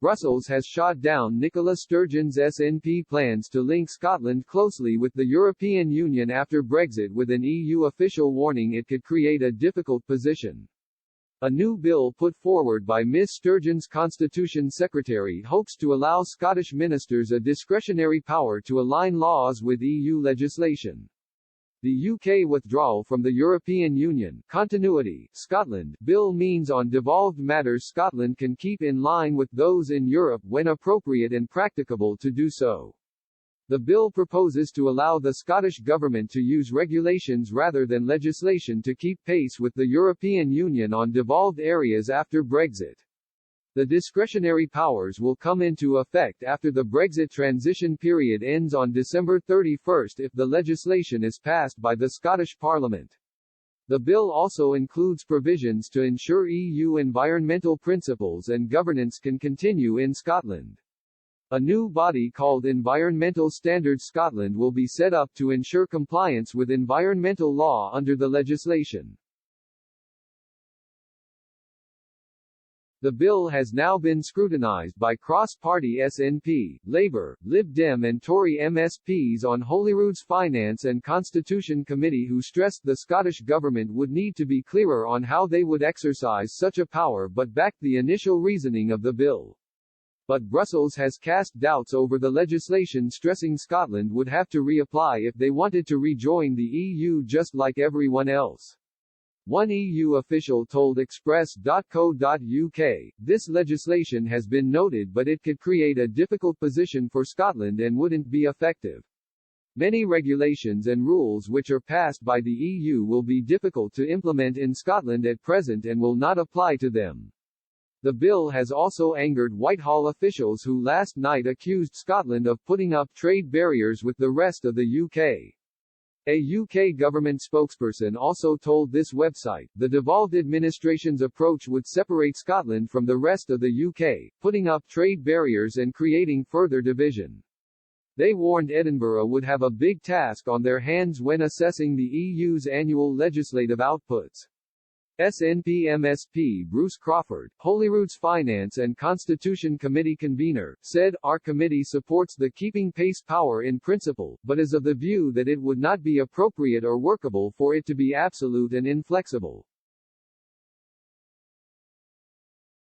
Brussels has shot down Nicola Sturgeon's SNP plans to link Scotland closely with the European Union after Brexit, with an EU official warning it could create a difficult position. A new bill put forward by Ms Sturgeon's Constitution Secretary hopes to allow Scottish ministers a discretionary power to align laws with EU legislation. The UK withdrawal from the European Union Continuity Scotland bill means on devolved matters Scotland can keep in line with those in Europe when appropriate and practicable to do so. The bill proposes to allow the Scottish Government to use regulations rather than legislation to keep pace with the European Union on devolved areas after Brexit. The discretionary powers will come into effect after the Brexit transition period ends on December 31 if the legislation is passed by the Scottish Parliament. The bill also includes provisions to ensure EU environmental principles and governance can continue in Scotland. A new body called Environmental Standards Scotland will be set up to ensure compliance with environmental law under the legislation. The bill has now been scrutinised by cross-party SNP, Labour, Lib Dem and Tory MSPs on Holyrood's Finance and Constitution Committee, who stressed the Scottish Government would need to be clearer on how they would exercise such a power, but backed the initial reasoning of the bill. But Brussels has cast doubts over the legislation, stressing Scotland would have to reapply if they wanted to rejoin the EU just like everyone else. One EU official told Express.co.uk, "This legislation has been noted, but it could create a difficult position for Scotland and wouldn't be effective. Many regulations and rules which are passed by the EU will be difficult to implement in Scotland at present and will not apply to them." The bill has also angered Whitehall officials who last night accused Scotland of putting up trade barriers with the rest of the UK. A UK government spokesperson also told this website, the devolved administration's approach would separate Scotland from the rest of the UK, putting up trade barriers and creating further division. They warned Edinburgh would have a big task on their hands when assessing the EU's annual legislative outputs. SNP MSP Bruce Crawford, Holyrood's Finance and Constitution Committee convener, said, "Our committee supports the keeping pace power in principle, but is of the view that it would not be appropriate or workable for it to be absolute and inflexible."